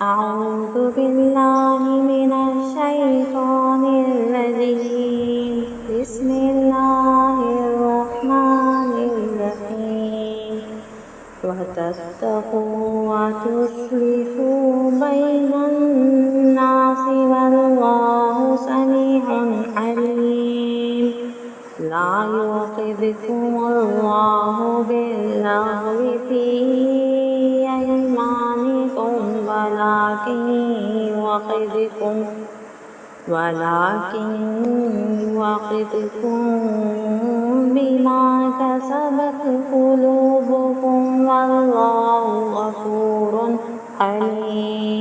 أعوذ بالله من الشيطان الرجيم. بسم الله الرحمن الرحيم. وتتقوا وتصلحوا بين الناس والله سميع عليم. لا يؤاخذكم الله باللغو في أيمانكم ولكن يؤاخذكم بما كسبت قلوبكم والله غفور حليم.